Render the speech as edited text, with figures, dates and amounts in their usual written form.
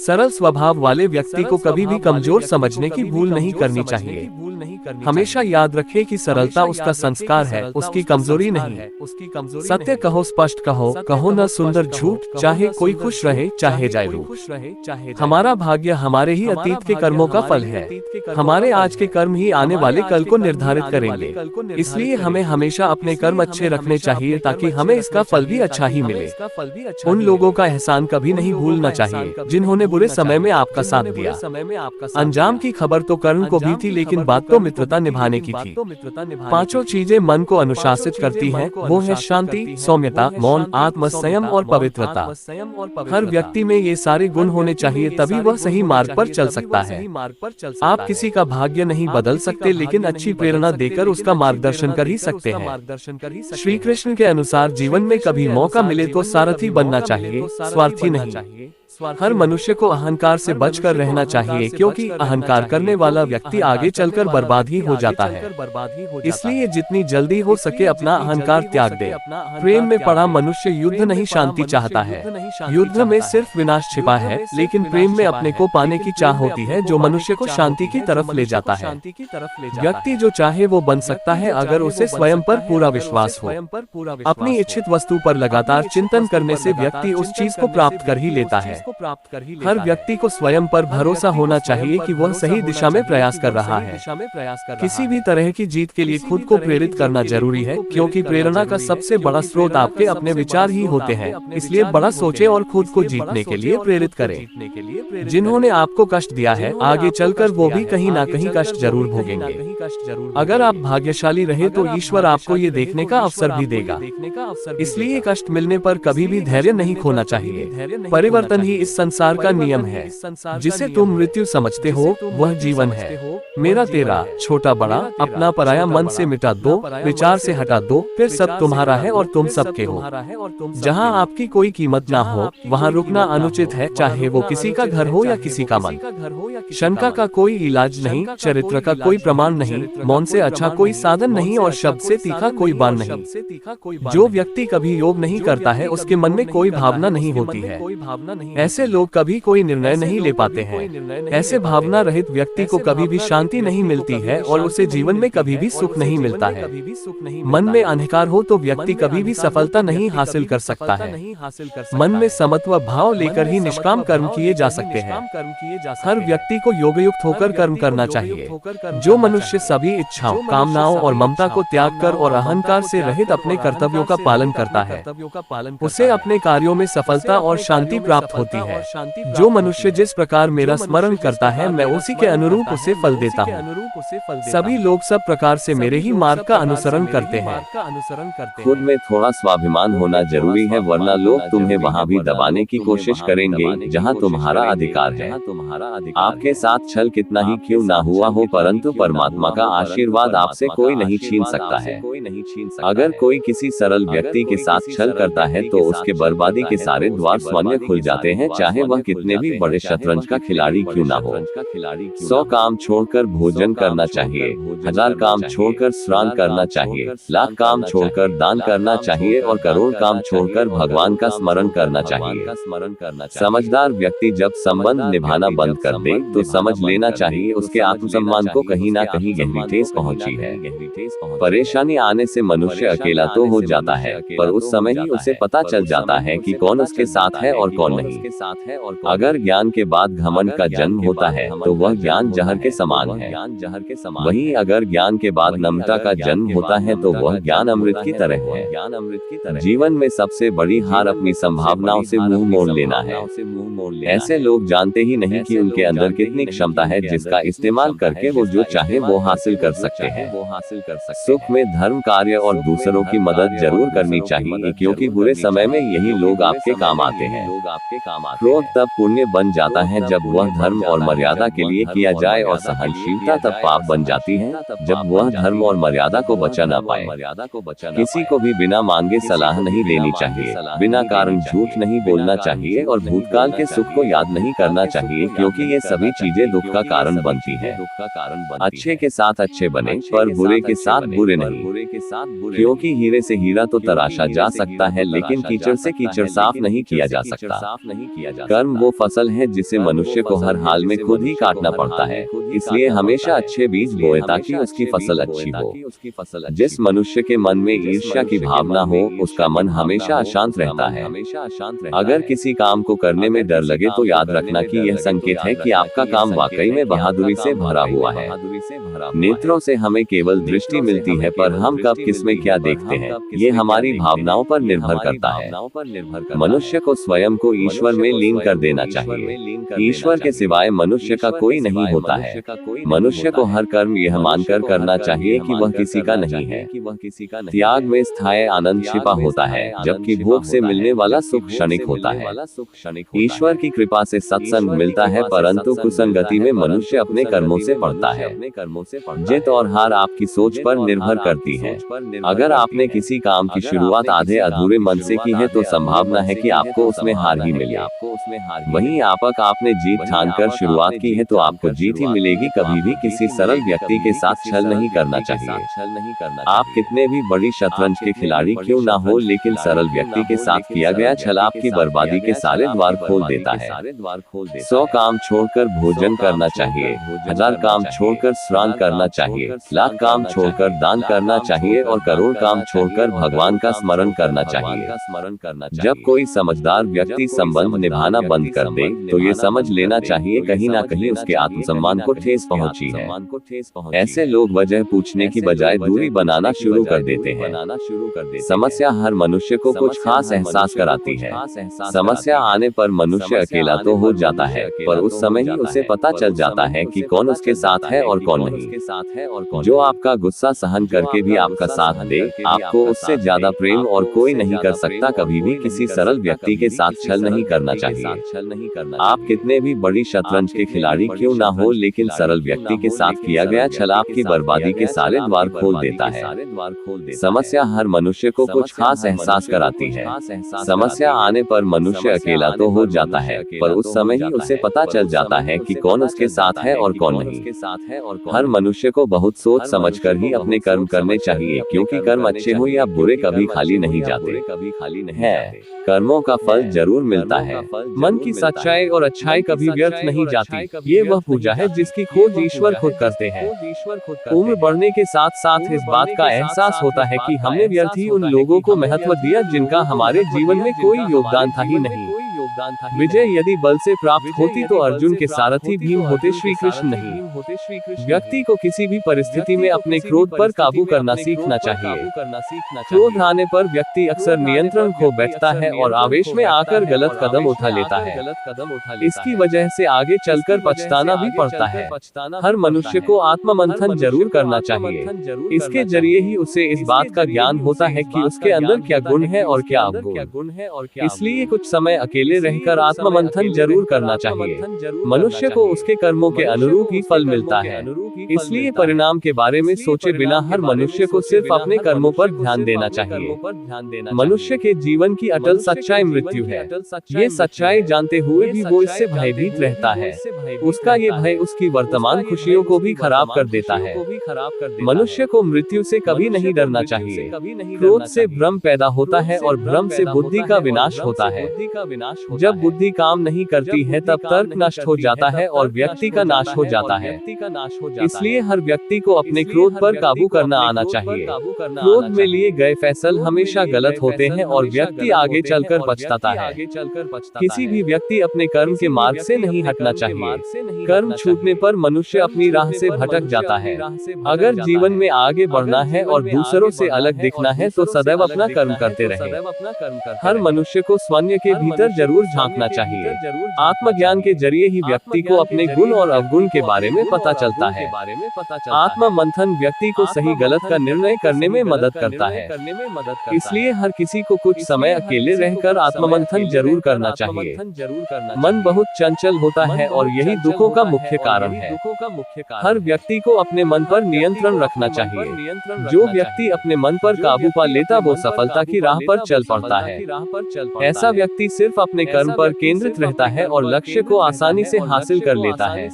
सरल स्वभाव वाले व्यक्ति को कभी भी कमजोर समझने की भूल नहीं करनी चाहिए। हमेशा याद रखें कि सरलता उसका संस्कार है, उसकी कमजोरी नहीं। सत्य कहो, स्पष्ट कहो, कहो न सुंदर झूठ, चाहे कोई खुश रहे चाहे जाए रूठ। हमारा भाग्य हमारे ही अतीत के कर्मों का फल है। हमारे आज के कर्म ही आने वाले कल को निर्धारित करेंगे। इसलिए हमें हमेशा अपने कर्म अच्छे रखने चाहिए ताकि हमें इसका फल भी अच्छा ही मिले। उन लोगों का एहसान कभी नहीं भूलना चाहिए जिन्होंने बुरे समय में आपका साथ दिया। अंजाम की खबर तो कर्म को भी थी, लेकिन बात तो मित्रता निभाने की थी। पांचों चीजें मन को अनुशासित करती हैं, वो है शांति, सौम्यता, मौन, आत्म संयम और पवित्रता। हर व्यक्ति में ये सारे गुण होने चाहिए, तभी वह सही मार्ग पर चल सकता है। आप किसी का भाग्य नहीं बदल सकते, लेकिन अच्छी प्रेरणा देकर उसका मार्गदर्शन कर ही सकते हैं। श्री कृष्ण के अनुसार जीवन में कभी मौका मिले तो सारथी बनना चाहिए, स्वार्थी नहीं। हर मनुष्य को अहंकार से बचकर रहना चाहिए, क्योंकि अहंकार करने वाला व्यक्ति आगे चलकर बर्बाद ही हो जाता है। इसलिए जितनी जल्दी हो सके अपना अहंकार त्याग दे। प्रेम में पड़ा मनुष्य युद्ध नहीं शांति चाहता है। युद्ध में सिर्फ विनाश छिपा है, लेकिन प्रेम में अपने को पाने की चाह होती है जो मनुष्य को शांति की तरफ ले जाता है। व्यक्ति जो चाहे वो बन सकता है अगर उसे स्वयं पर पूरा विश्वास हो। अपनी इच्छित वस्तु पर लगातार चिंतन करने से व्यक्ति उस चीज को प्राप्त कर ही लेता है। हर व्यक्ति को स्वयं पर भरोसा होना चाहिए कि वह सही दिशा में प्रयास कर रहा है। किसी भी तरह की जीत के लिए खुद को प्रेरित करना जरूरी है, क्योंकि प्रेरणा का सबसे बड़ा स्रोत आपके अपने विचार ही होते हैं। इसलिए बड़ा सोचें और खुद को जीतने के लिए प्रेरित करें। जिन्होंने आपको कष्ट दिया है, आगे चलकर वो भी कहीं ना कहीं कष्ट जरूर भोगेंगे। अगर आप भाग्यशाली रहे तो ईश्वर आपको ये देखने का अवसर भी देगा। इसलिए कष्ट मिलने पर कभी भी धैर्य नहीं खोना चाहिए। परिवर्तन ही इस संसार का नियम है। जिसे तुम मृत्यु समझते हो वह जीवन है। मेरा तेरा, छोटा बड़ा, अपना पराया मन से मिटा दो, विचार से हटा दो, फिर सब तुम्हारा है और तुम सबके हो। जहाँ आपकी कोई कीमत ना हो वहाँ रुकना अनुचित है, चाहे वो किसी का घर हो या किसी का मन। शंका का कोई इलाज नहीं, चरित्र का कोई प्रमाण नहीं, मौन से अच्छा कोई साधन नहीं और शब्द से तीखा कोई बाण नहीं। जो व्यक्ति कभी योग नहीं करता है उसके मन में कोई भावना नहीं होती है। ऐसे लोग कभी कोई निर्णय नहीं ले पाते हैं। ऐसे भावना रहित व्यक्ति को कभी भी शांति नहीं मिलती है और उसे जीवन में कभी भी सुख नहीं मिलता है। मन में अंधकार हो तो व्यक्ति कभी भी सफलता नहीं हासिल कर सकता है। मन में समत्व भाव लेकर ही निष्काम कर्म किए जा सकते हैं। हर व्यक्ति को योगयुक्त होकर कर्म करना चाहिए। जो मनुष्य सभी इच्छाओं, कामनाओं और ममता को त्याग कर और अहंकार से रहित अपने कर्तव्यों का पालन करता है, उसे अपने कार्यों में सफलता और शांति प्राप्त होती है। जो मनुष्य जिस प्रकार मेरा स्मरण करता है मैं उसी के अनुरूप उसे फल देता हूँ। सभी लोग सब प्रकार से मेरे ही मार्ग का अनुसरण करते हैं। खुद में थोड़ा स्वाभिमान होना जरूरी है, वरना लोग तुम्हें वहाँ भी दबाने की कोशिश करेंगे जहाँ तुम्हारा अधिकार है। आपके साथ छल कितना ही क्यों ना हुआ हो, परंतु परमात्मा का आशीर्वाद आपसे कोई नहीं छीन सकता है। अगर कोई किसी सरल व्यक्ति के साथ छल करता है तो उसके बर्बादी के सारे द्वार स्वयं खुल जाते हैं, चाहे वह कितने भी बड़े शतरंज का खिलाड़ी क्यों ना हो। 100 काम छोड़कर भोजन करना चाहिए, 1000 काम छोड़कर स्नान करना चाहिए, 1,00,000 काम छोड़कर दान करना चाहिए और करोड़ काम छोड़कर भगवान का स्मरण करना चाहिए। समझदार व्यक्ति जब संबंध निभाना बंद कर दे तो समझ लेना चाहिए उसके आत्मसम्मान को कहीं ना कहीं गहरी ठेस पहुंची है। परेशानी आने से मनुष्य अकेला तो हो जाता है, पर उस समय ही उसे पता चल जाता है कि कौन उसके साथ है और कौन नहीं। अगर ज्ञान के बाद घमंड का जन्म होता है तो वह ज्ञान जहर के समान है। वहीं अगर ज्ञान के बाद नम्रता का जन्म होता है तो वह ज्ञान अमृत की तरह है। जीवन में सबसे बड़ी हार अपनी संभावनाओं से मुंह मोड़ लेना है। ऐसे लोग जानते ही नहीं कि उनके अंदर कितनी क्षमता है जिसका इस्तेमाल करके वो जो चाहे वो हासिल कर सकते हैं। सुख में धर्म कार्य और दूसरों की मदद जरूर करनी चाहिए, क्योंकि बुरे समय में यही लोग आपके काम आते हैं। क्रोध तब पुण्य बन जाता है जब वह धर्म और मर्यादा के लिए किया जाए, और सहनशीलता तब पाप बन जाती है जब वह धर्म और मर्यादा को बचा न पाए। किसी को भी बिना मांगे सलाह नहीं देनी चाहिए, बिना कारण झूठ नहीं बोलना चाहिए और भूतकाल के सुख को याद नहीं करना चाहिए, क्योंकि ये सभी चीजें दुख का कारण बनती है। अच्छे के साथ अच्छे बने पर बुरे के साथ बुरे नहीं, क्योंकि हीरे से हीरा तो तराशा जा सकता है लेकिन कीचड़ से कीचड़ साफ नहीं किया जा सकता। नहीं किया जा। कर्म वो फसल है जिसे मनुष्य को हर हाल में खुद ही काटना पड़ता है, इसलिए हमेशा अच्छे बीज बोए ताकि उसकी फसल अच्छी हो। जिस मनुष्य के मन में ईर्ष्या की भावना हो, उसका मन हमेशा अशांत रहता है। अगर किसी काम को करने में डर लगे तो याद रखना कि यह संकेत है कि आपका काम वाकई में बहादुरी से भरा हुआ है। नेत्रों से हमें केवल दृष्टि मिलती है, पर हम कब किसमें क्या देखते हैं, ये हमारी भावनाओं पर निर्भर करता है। मनुष्य को स्वयं को ईश्वर में लीन कर देना चाहिए। ईश्वर के सिवाय मनुष्य का कोई नहीं होता है। मनुष्य को हर कर्म यह मानकर करना चाहिए कि वह किसी का नहीं है। त्याग में स्थायी आनंद छिपा होता है, जबकि भोग से मिलने वाला सुख क्षणिक होता है। ईश्वर की कृपा से सत्संग मिलता है, परंतु कुसंगति में मनुष्य अपने कर्मों से पड़ता है। जीत और हार आपकी सोच पर निर्भर करती है। अगर आपने किसी काम की शुरुआत आधे अधूरे मन से की है तो संभावना है कि आपको उसमें हार ही मिले। वहीं आपने जीत ठानकर शुरुआत की है तो आपको जीत ही मिलेगी। कभी भी किसी सरल व्यक्ति के साथ छल नहीं करना चाहिए। आप कितने भी बड़ी शतरंज के खिलाड़ी क्यों ना हो, लेकिन सरल व्यक्ति के साथ किया गया छल आपकी बर्बादी के सारे द्वार खोल देता है। 100 काम छोड़कर भोजन करना चाहिए, 1000 काम छोड़कर स्नान करना चाहिए, लाख काम छोड़कर दान करना चाहिए और करोड़ काम छोड़कर भगवान का स्मरण करना चाहिए। जब कोई समझदार व्यक्ति संबंध निभाना बंद कर दे तो ये समझ लेना चाहिए कहीं ना कहीं उसके आत्मसम्मान को ठेस पहुंची है। ऐसे लोग वजह पूछने की बजाय दूरी बनाना शुरू कर देते हैं। समस्या हर मनुष्य को कुछ खास एहसास कराती है। समस्या आने पर मनुष्य अकेला तो हो जाता है, पर उस समय ही उसे पता चल जाता है कि कौन उसके साथ है और कौन नहीं। जो आपका गुस्सा सहन करके भी आपका साथ दे, आपको उससे ज्यादा प्रेम और कोई नहीं कर सकता। कभी भी किसी सरल व्यक्ति के साथ छल नहीं करना चाहिए। आप कितने भी बड़ी शतरंज के खिलाड़ी क्यों ना हो, लेकिन सरल व्यक्ति के साथ किया गया छल आपकी बर्बादी के सारे द्वार खोल देता है। समस्या हर मनुष्य को कुछ खास एहसास कराती है। समस्या आने पर मनुष्य अकेला तो हो जाता है, पर उस समय ही उसे पता चल जाता है कि कौन उसके साथ है और कौन नहीं। हर मनुष्य को बहुत सोच समझकर ही अपने कर्म करने चाहिए, क्योंकि कर्म अच्छे हो या बुरे कभी खाली नहीं जाते है। कर्मों का फल जरूर मिलता है। मन की सच्चाई और अच्छाई कभी व्यर्थ नहीं जाती। ये वह पूजा है जिसकी खोज ईश्वर खुद करते हैं। उम्र बढ़ने के साथ साथ इस बात का एहसास होता है कि हमने व्यर्थ ही उन लोगों को महत्व दिया जिनका हमारे जीवन में कोई योगदान था ही नहीं। विजय यदि बल से प्राप्त होती तो अर्जुन के सारथी भीम होते, श्री कृष्ण नहीं। व्यक्ति को किसी भी परिस्थिति में अपने क्रोध पर काबू करना सीखना चाहिए। क्रोध आने पर व्यक्ति अक्सर नियंत्रण खो बैठता है और आवेश में आकर गलत कदम उठा लेता है। इसकी वजह से आगे चलकर पछताना भी पड़ता है। हर मनुष्य को आत्ममंथन जरूर करना चाहिए। इसके जरिए ही उसे इस बात का ज्ञान होता है कि उसके अंदर क्या गुण है और क्या अवगुण। इसलिए कुछ समय अकेले रहकर आत्ममंथन जरूर करना चाहिए। मनुष्य को उसके कर्मों के अनुरूप ही फल मिलता है। इसलिए परिणाम के बारे में सोचे बिना हर मनुष्य को सिर्फ अपने कर्मों पर ध्यान देना चाहिए। मनुष्य के जीवन की अटल सच्चाई मृत्यु है। ये सच्चाई जानते हुए भी वो इससे भयभीत रहता है। उसका ये भय उसकी वर्तमान खुशियों को भी खराब कर देता है। मनुष्य को मृत्यु से कभी नहीं डरना चाहिए। क्रोध से भ्रम पैदा होता है और भ्रम से बुद्धि का विनाश होता है। जब बुद्धि काम नहीं करती है तब तर्क नष्ट हो जाता है और व्यक्ति का नाश हो जाता है। इसलिए हर व्यक्ति को अपने क्रोध पर काबू करना आना चाहिए। क्रोध में लिए गए फैसले हमेशा गलत होते हैं और व्यक्ति आगे चलकर पछताता है। किसी भी व्यक्ति अपने कर्म के मार्ग से नहीं हटना चाहिए। कर्म छूटने पर मनुष्य अपनी राह से भटक जाता है। अगर जीवन में आगे बढ़ना है और दूसरों से अलग दिखना है तो सदैव अपना कर्म करते रहे। हर मनुष्य को स्वयं के भीतर जरूर झांकना चाहिए। आत्मज्ञान के जरिए ही व्यक्ति को अपने गुण और अवगुण के बारे में पता चलता है। आत्म मंथन व्यक्ति को सही गलत का निर्णय करने में मदद करता है। इसलिए हर किसी को कुछ समय अकेले रहकर आत्ममंथन जरूर करना चाहिए। मन बहुत चंचल होता है और यही दुखों का मुख्य कारण है। हर व्यक्ति को अपने मन पर नियंत्रण रखना चाहिए। जो व्यक्ति अपने मन पर काबू पा लेता वो सफलता की राह पर चल पड़ता है। ऐसा व्यक्ति सिर्फ अपने कर्म पर केंद्रित रहता है और लक्ष्य को आसानी से हासिल कर लेता है।